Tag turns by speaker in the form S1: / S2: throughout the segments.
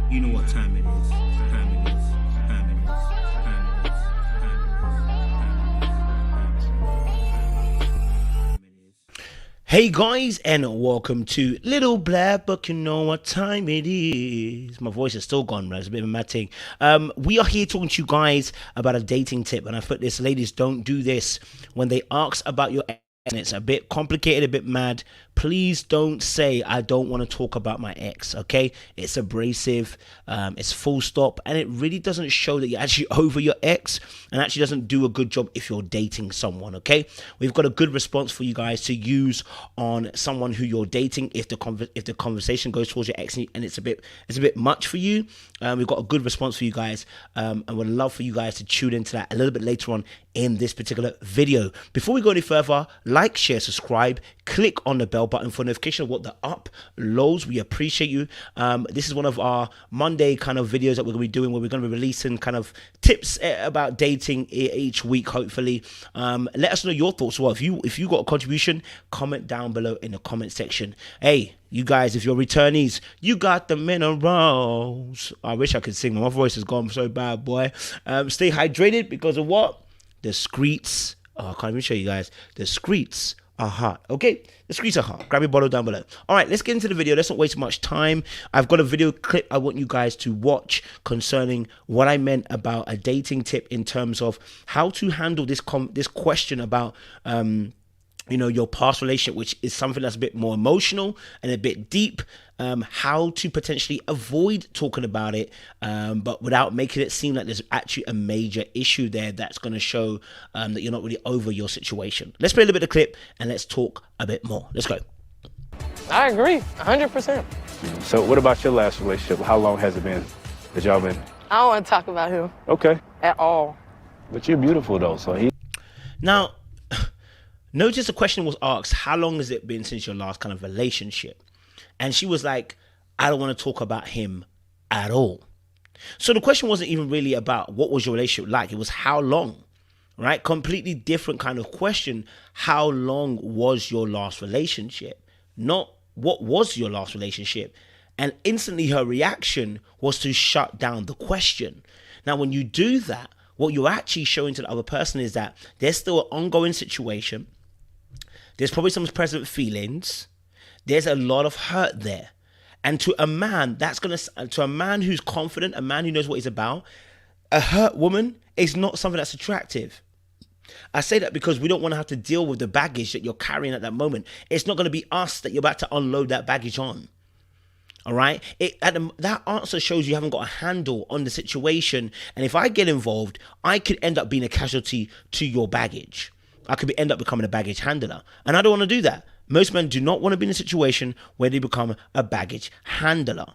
S1: You know what time it is. Time it is. Time it is. Time it is. Time it is. Hey guys, and welcome to Little Black Book. You know what time it is. My voice is still gone, man. It's a bit of a mad thing. We are here talking to you guys about a dating tip, and I put this: ladies, don't do this when they ask about your ex and it's a bit complicated, a bit mad. Please don't say I don't want to talk about my ex, okay? It's abrasive, it's full stop, and it really doesn't show that you're actually over your ex, and actually doesn't do a good job if you're dating someone, okay? We've got a good response for you guys to use on someone who you're dating if the conversation goes towards your ex and it's a bit much for you. We've got a good response for you guys, and we'd love for you guys to tune into that a little bit later on in this particular video. Before we go any further, like, share, subscribe, click on the bell button for notification of what the uploads. We appreciate you. This is one of our Monday kind of videos that we're going to be doing, where we're going to be releasing kind of tips about dating each week, hopefully. Let us know your thoughts. Well, if you got a contribution, comment down below in the comment section. Hey, you guys, if you're returnees, you got the minerals. I wish I could sing. My voice has gone so bad, boy. Stay hydrated because of what? The streets. Oh, I can't even show you guys. The streets are hot. Okay, the streets are hot. Grab your bottle down below. All right, let's get into the video. Let's not waste much time. I've got a video clip I want you guys to watch concerning what I meant about a dating tip in terms of how to handle this question about your past relationship, which is something that's a bit more emotional and a bit deep. How to potentially avoid talking about it, but without making it seem like there's actually a major issue there that's going to show that you're not really over your situation. Let's play a little bit of the clip and let's talk a bit more. Let's go.
S2: I agree, 100%.
S3: So what about your last relationship? How long has it been that y'all been?
S2: I don't want to talk about him.
S3: Okay.
S2: At all.
S3: But you're beautiful though, so he...
S1: Now, notice the question was asked, how long has it been since your last kind of relationship? And she was like, I don't want to talk about him at all. So the question wasn't even really about what was your relationship like. It was how long, right? Completely different kind of question. How long was your last relationship? Not what was your last relationship? And instantly her reaction was to shut down the question. Now, when you do that, what you're actually showing to the other person is that there's still an ongoing situation. There's probably some present feelings. There's a lot of hurt there. And to a man, to a man who's confident, a man who knows what he's about, a hurt woman is not something that's attractive. I say that because we don't want to have to deal with the baggage that you're carrying at that moment. It's not going to be us that you're about to unload that baggage on. All right. That answer shows you haven't got a handle on the situation. And if I get involved, I could end up being a casualty to your baggage. I could end up becoming a baggage handler. And I don't want to do that. Most men do not want to be in a situation where they become a baggage handler.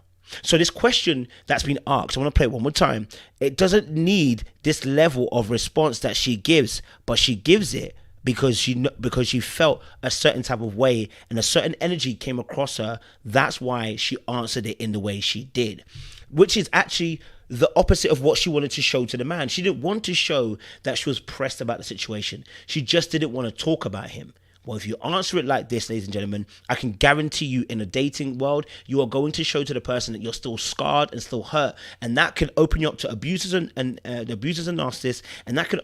S1: So this question that's been asked, I want to play it one more time. It doesn't need this level of response that she gives, but she gives it because she felt a certain type of way and a certain energy came across her. That's why she answered it in the way she did, which is actually the opposite of what she wanted to show to the man. She didn't want to show that she was pressed about the situation. She just didn't want to talk about him. Well, if you answer it like this, ladies and gentlemen, I can guarantee you in a dating world, you are going to show to the person that you're still scarred and still hurt. And that can open you up to abusers and abusers and narcissists. And that can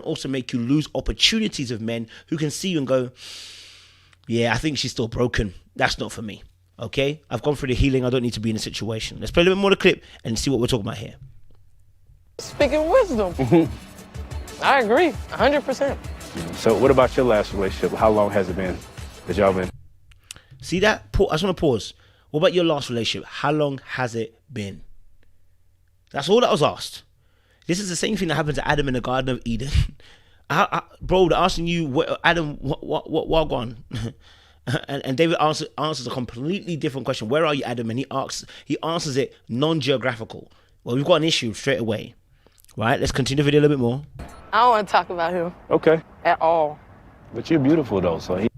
S1: also make you lose opportunities of men who can see you and go, yeah, I think she's still broken. That's not for me. Okay? I've gone through the healing. I don't need to be in a situation. Let's play a little bit more of the clip and see what we're talking about here.
S2: Speaking wisdom. I agree, 100%.
S3: So what about your last relationship? How long has it been that y'all been?
S1: See that? I just want to pause. What about your last relationship? How long has it been? That's all that was asked. This is the same thing that happened to Adam in the Garden of Eden. Bro, they're asking you, Adam, what gone? and David answers a completely different question. Where are you, Adam? And he answers it non-geographical. Well, we've got an issue straight away. Right, let's continue the video a little bit more.
S2: I don't want to talk about him.
S3: Okay.
S2: At all.
S3: But you're beautiful though, so he...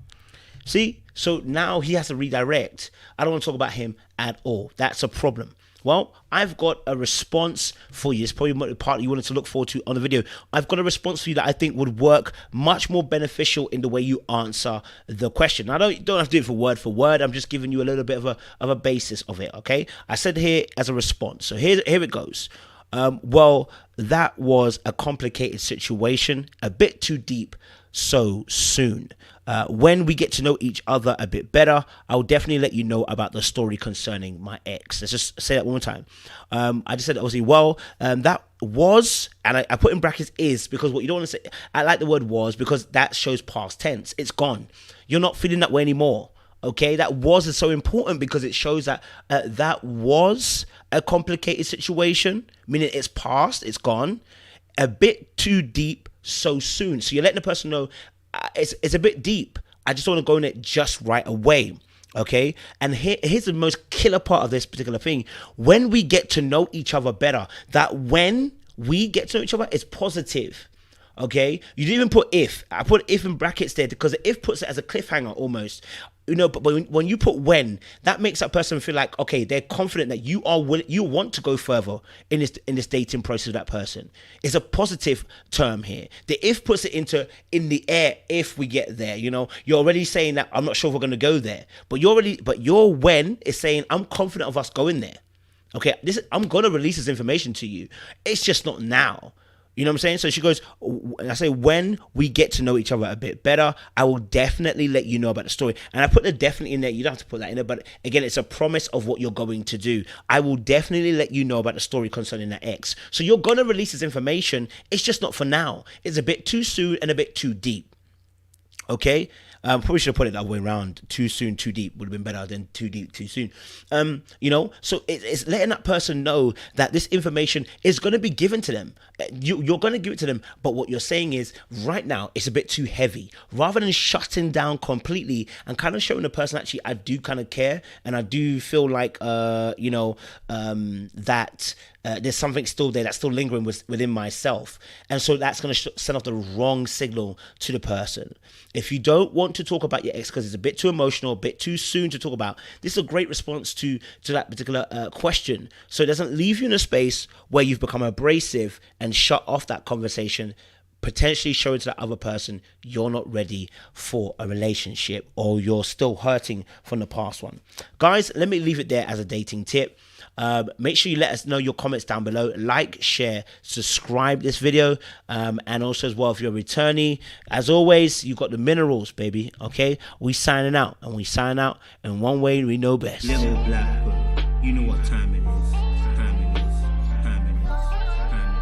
S1: See, so now he has to redirect. I don't want to talk about him at all. That's a problem. Well, I've got a response for you. It's probably the part you wanted to look forward to on the video. I've got a response for you that I think would work much more beneficial in the way you answer the question. Now, don't have to do it for word. I'm just giving you a little bit of a basis of it, okay? I said here as a response. So here it goes. Well, that was a complicated situation, a bit too deep so soon. When we get to know each other a bit better, I'll definitely let you know about the story concerning my ex. Let's just say that one more time. I just said, obviously, well, that was, and I put in brackets is, because what you don't want to say, I like the word was because that shows past tense. It's gone. You're not feeling that way anymore. Okay, that was is so important because it shows that that was a complicated situation, meaning it's past, it's gone, a bit too deep so soon. So you're letting the person know it's a bit deep. I just don't want to go in it just right away. Okay, and here's the most killer part of this particular thing. When we get to know each other better, that when we get to know each other, it's positive. Okay, you didn't even put if. I put if in brackets there because the if puts it as a cliffhanger almost. You know, but when you put when, that makes that person feel like, okay, they're confident that you want to go further in this dating process with that person. It's a positive term here. The if puts it in the air if we get there. You know, you're already saying that I'm not sure if we're going to go there, but your when is saying I'm confident of us going there. Okay, I'm going to release this information to you. It's just not now. You know what I'm saying? So she goes, I say, when we get to know each other a bit better, I will definitely let you know about the story. And I put the definitely in there. You don't have to put that in there. But again, it's a promise of what you're going to do. I will definitely let you know about the story concerning that ex. So you're going to release this information. It's just not for now. It's a bit too soon and a bit too deep. Okay? Probably should have put it the other way around. Too soon, too deep would have been better than too deep, too soon. You know, so it's letting that person know that this information is going to be given to them. You're going to give it to them, but what you're saying is right now it's a bit too heavy. Rather than shutting down completely and kind of showing the person actually I do kind of care and I do feel like you know that. There's something still there that's still lingering within myself. And so that's going to send off the wrong signal to the person. If you don't want to talk about your ex because it's a bit too emotional, a bit too soon to talk about, this is a great response to that particular question. So it doesn't leave you in a space where you've become abrasive and shut off that conversation, potentially showing to that other person you're not ready for a relationship or you're still hurting from the past one. Guys, let me leave it there as a dating tip. Make sure you let us know your comments down below. Like, share, subscribe this video, and also as well if you're a returnee, as always, you got the minerals, baby. Okay, we signing out, and we sign out in one way we know best. Little black, you know what time it is.